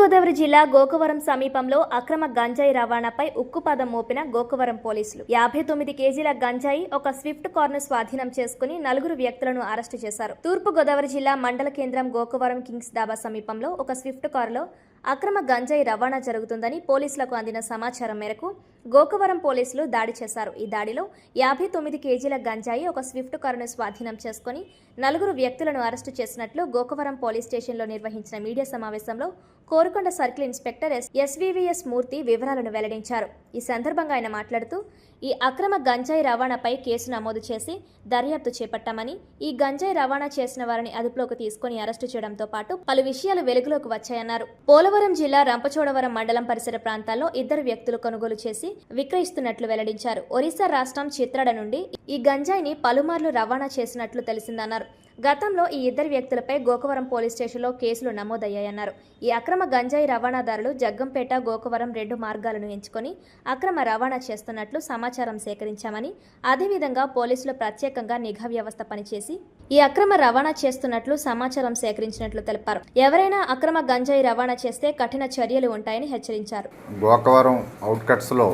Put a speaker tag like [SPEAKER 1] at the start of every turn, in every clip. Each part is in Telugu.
[SPEAKER 1] తూర్పుగోదావరి జిల్లా గోకవరం సమీపంలో అక్రమ గంజాయి రవాణాపై ఉక్కుపాదం మోపిన గోకవరం పోలీసులు 59 కేజీల గంజాయి ఒక స్విఫ్ట్ కారును స్వాధీనం చేసుకుని 4 వ్యక్తులను అరెస్టు చేశారు. తూర్పుగోదావరి జిల్లా మండల కేంద్రం గోకవరం కింగ్స్ డాబా సమీపంలో ఒక స్విఫ్ట్ కారులో అక్రమ గంజాయి రవాణా జరుగుతుందని పోలీసులకు అందిన సమాచారం మేరకు గోకవరం పోలీసులు దాడి చేశారు. ఈ దాడిలో 59 కేజీల గంజాయి ఒక స్విఫ్ట్ కారును స్వాధీనం చేసుకుని 4 వ్యక్తులను అరెస్టు చేసినట్లు గోకవరం పోలీస్ స్టేషన్లో నిర్వహించిన మీడియా సమావేశంలో కోరుకొండ సర్కిల్ ఇన్స్పెక్టర్ ఎస్వీవీఎస్ మూర్తి వివరాలను వెల్లడించారు. ఈ సందర్భంగా ఆయన మాట్లాడుతూ ఈ అక్రమ గంజాయి రవాణాపై కేసు నమోదు చేసి దర్యాప్తు చేపట్టామని, ఈ గంజాయి రవాణా చేసిన వారిని అదుపులోకి తీసుకుని అరెస్టు చేయడంతో పాటు పలు విషయాలు వెలుగులోకి వచ్చాయన్నారు. పోలవరం జిల్లా రంపచోడవరం మండలం పరిసర ప్రాంతాల్లో 2 వ్యక్తులు కొనుగోలు చేసి విక్రయిస్తున్నట్లు వెల్లడించారు. ఒరిస్సా రాష్ట్రం చిత్రాడ నుండి ఈ గంజాయిని పలుమార్లు రవాణా చేసినట్లు తెలిసిందన్నారు. గతంలో ఈ 2 వ్యక్తులపై గోకవరం పోలీస్ స్టేషన్లో కేసులు నమోదయ్యాయన్నారు. ఈ అక్రమ గంజాయి రవాణాదారులు జగ్గంపేట, గోకవరం 2 మార్గాలను ఎంచుకొని అక్రమ రవాణా చేస్తున్నట్లు సమాచారం సేకరించామని, అదేవిధంగా పోలీసులు ప్రత్యేకంగా నిఘా వ్యవస్థ పనిచేసి ఈ అక్రమ రవాణా చేస్తున్నట్లు సమాచారం సేకరించినట్లు తెలిపారు. ఎవరైనా అక్రమ గంజాయి రవాణా చేస్తే కఠిన చర్యలు ఉంటాయని హెచ్చరించారు.
[SPEAKER 2] గోకవరం అవుట్కట్స్లో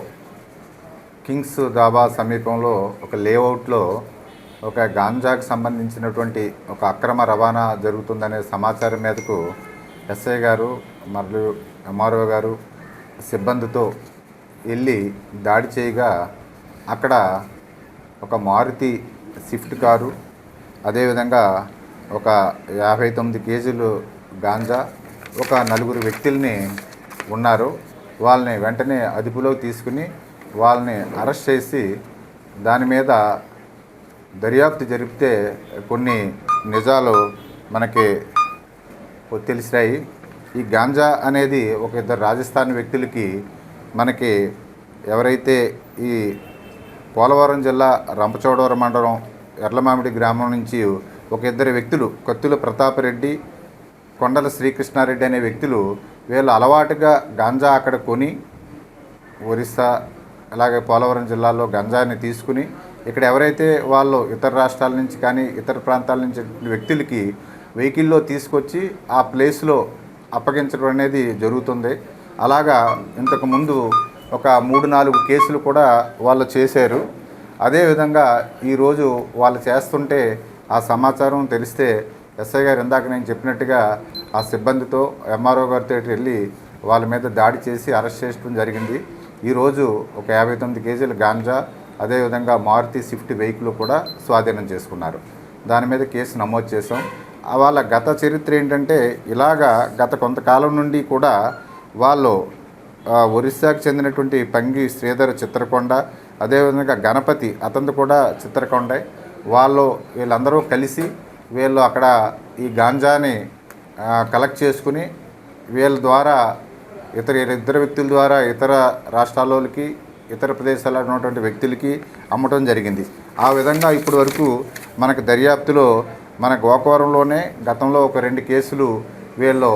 [SPEAKER 2] కింగ్స్ డాబా సమీపంలో ఒక లేఅవుట్లో ఒక గాంజాకు సంబంధించినటువంటి ఒక అక్రమ రవాణా జరుగుతుందనే సమాచారం మేరకు ఎస్ఐ గారు మరియు ఎంఆర్ఓ గారు సిబ్బందితో వెళ్ళి దాడి చేయగా అక్కడ ఒక మారుతి స్విఫ్ట్ కారు, అదేవిధంగా ఒక 59 కేజీలు గాంజా, ఒక 4 వ్యక్తుల్ని ఉన్నారు. వాళ్ళని వెంటనే అదుపులోకి తీసుకుని వాళ్ళని అరెస్ట్ చేసి దాని మీద దర్యాప్తు జరిపితే కొన్ని నిజాలు మనకి తెలిసాయి. ఈ గాంజా అనేది ఒక 2 రాజస్థాన్ వ్యక్తులకి మనకి ఎవరైతే ఈ పోలవరం జిల్లా రంపచోడవరం మండలం ఎర్లమామిడి గ్రామం నుంచి ఒక 2 వ్యక్తులు కత్తుల ప్రతాపరెడ్డి, కొండల శ్రీకృష్ణారెడ్డి అనే వ్యక్తులు వీళ్ళు అలవాటుగా గాంజా అక్కడ కొని ఒరిస్సా అలాగే పోలవరం జిల్లాలో గంజాని తీసుకుని ఇక్కడ ఎవరైతే వాళ్ళు ఇతర రాష్ట్రాల నుంచి కానీ ఇతర ప్రాంతాల నుంచి వ్యక్తులకి వెహికల్లో తీసుకొచ్చి ఆ ప్లేస్లో అప్పగించడం అనేది జరుగుతుంది. అలాగా ఇంతకుముందు ఒక 3-4 కేసులు కూడా వాళ్ళు చేశారు. అదేవిధంగా ఈరోజు వాళ్ళు చేస్తుంటే ఆ సమాచారం తెలిస్తే ఎస్ఐ గారు ఇందాక నేను చెప్పినట్టుగా ఆ సిబ్బందితో ఎంఆర్ఓ గారితో వెళ్ళి వాళ్ళ మీద దాడి చేసి అరెస్ట్ చేయడం జరిగింది. ఈరోజు ఒక 59 కేజీల గాంజా, అదేవిధంగా మారుతి స్విఫ్ట్ వెహికల్ కూడా స్వాధీనం చేసుకున్నారు. దాని మీద కేసు నమోదు చేసాం. వాళ్ళ గత చరిత్ర ఏంటంటే ఇలాగా గత కొంతకాలం నుండి కూడా వాళ్ళు ఒరిస్సాకు చెందినటువంటి పంగి శ్రీధర్ చిత్రకొండ, అదేవిధంగా గణపతి అతను కూడా చిత్రకొండే, వీళ్ళందరూ కలిసి వీళ్ళు అక్కడ ఈ గాంజాని కలెక్ట్ చేసుకుని వీళ్ళ ద్వారా ఇద్దరు వ్యక్తుల ద్వారా ఇతర రాష్ట్రాల్లోకి ఇతర ప్రదేశాల్లో ఉన్నటువంటి వ్యక్తులకి అమ్మటం జరిగింది. ఆ విధంగా ఇప్పటి వరకు మనకు దర్యాప్తులో మన గోకవరంలోనే గతంలో ఒక 2 కేసులు వీళ్ళు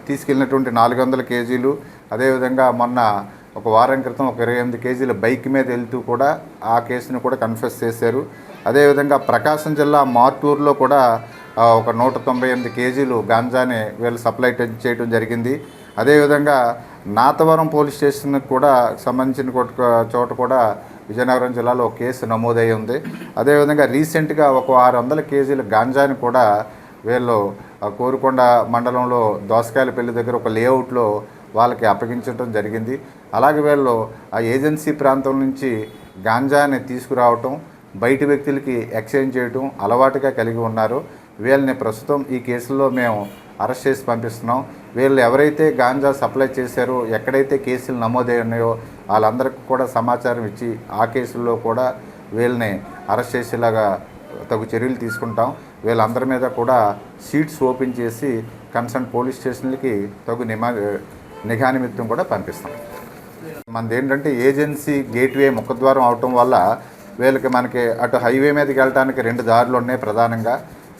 [SPEAKER 2] తీసుకెళ్ళినటువంటి 400 కేజీలు, అదేవిధంగా మొన్న ఒక వారం క్రితం ఒక 28 కేజీల బైక్ మీద వెళ్తూ కూడా ఆ కేసును కూడా కన్ఫెస్ చేశారు. అదేవిధంగా ప్రకాశం జిల్లా మార్టూరులో కూడా ఒక 198 కేజీలు గాంజాని వీళ్ళు సప్లై చేయడం జరిగింది. అదేవిధంగా నాతవరం పోలీస్ స్టేషన్కి కూడా సంబంధించిన చోట కూడా విజయనగరం జిల్లాలో ఒక కేసు నమోదై ఉంది. అదేవిధంగా రీసెంట్గా ఒక 600 కేజీల గాంజాని కూడా వీళ్ళు కోరుకొండ మండలంలో దోసకాయలపల్లి దగ్గర ఒక లేఅవుట్లో వాళ్ళకి అప్పగించడం జరిగింది. అలాగే వీళ్ళు ఆ ఏజెన్సీ ప్రాంతం నుంచి గాంజాని తీసుకురావటం, బయటి వ్యక్తులకి ఎక్స్చేంజ్ చేయటం అలవాటుగా కలిగి ఉన్నారు. వీళ్ళని ప్రస్తుతం ఈ కేసుల్లో మేము అరెస్ట్ చేసి పంపిస్తున్నాం. వీళ్ళు ఎవరైతే గాంజా సప్లై చేశారో, ఎక్కడైతే కేసులు నమోదై ఉన్నాయో వాళ్ళందరికీ కూడా సమాచారం ఇచ్చి ఆ కేసుల్లో కూడా వీళ్ళని అరెస్ట్ చేసేలాగా తగు చర్యలు తీసుకుంటాం. వీళ్ళందరి మీద కూడా షీట్స్ ఓపెన్ చేసి కన్సర్న్ పోలీస్ స్టేషన్లకి తగు నిఘా నిమిత్తం కూడా పంపిస్తాం. మనది ఏంటంటే ఏజెన్సీ గేట్వే ముఖద్వారం అవటం వల్ల వీళ్ళకి మనకి అటు హైవే మీదకి వెళ్ళడానికి 2 దారులు ఉన్నాయి ప్రధానంగా.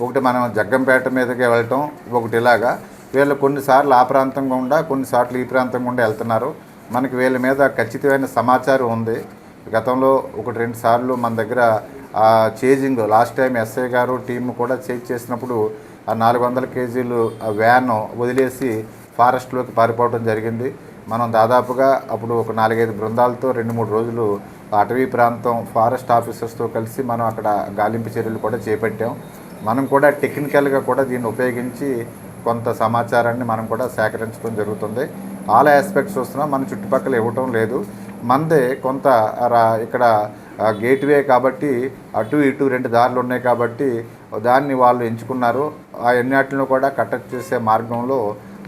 [SPEAKER 2] ఒకటి మనం జగ్గంపేట మీదకి వెళ్ళటం, ఒకటి ఇలాగా వీళ్ళు కొన్నిసార్లు ఆ ప్రాంతం గుండా కొన్నిసార్లు ఈ ప్రాంతం గుండా వెళ్తున్నారు. మనకి వీళ్ళ మీద ఖచ్చితమైన సమాచారం ఉంది. గతంలో 1-2 సార్లు మన దగ్గర చేజింగ్ లాస్ట్ టైం ఎస్ఐ గారు టీం కూడా చేజ్ చేసినప్పుడు ఆ 400 కేజీలు వ్యాన్ వదిలేసి ఫారెస్ట్లోకి పారిపోవడం జరిగింది. మనం దాదాపుగా అప్పుడు ఒక 4-5 బృందాలతో 2-3 రోజులు అటవీ ప్రాంతం ఫారెస్ట్ ఆఫీసర్స్తో కలిసి మనం అక్కడ గాలింపు చర్యలు కూడా చేపట్టాం. మనం కూడా టెక్నికల్గా కూడా దీన్ని ఉపయోగించి కొంత సమాచారాన్ని మనం కూడా సేకరించడం జరుగుతుంది. ఆల్ ఆస్పెక్ట్స్ చూస్తున్నాం, మన చుట్టుపక్కల ఇవ్వటం లేదు. మనదే కొంత ఇక్కడ గేట్వే కాబట్టి అటు ఇటు 2 దారులు ఉన్నాయి కాబట్టి దాన్ని వాళ్ళు ఎంచుకున్నారు. ఆ ఎన్నిటిని కూడా కట్టడి చేసే మార్గంలో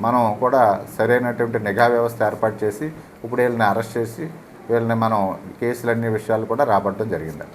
[SPEAKER 2] మనం కూడా సరైనటువంటి నిఘా వ్యవస్థ ఏర్పాటు చేసి ఇప్పుడు వీళ్ళని అరెస్ట్ చేసి వీళ్ళని మనం కేసులన్నీ విషయాలు కూడా రాబట్టడం జరిగింది.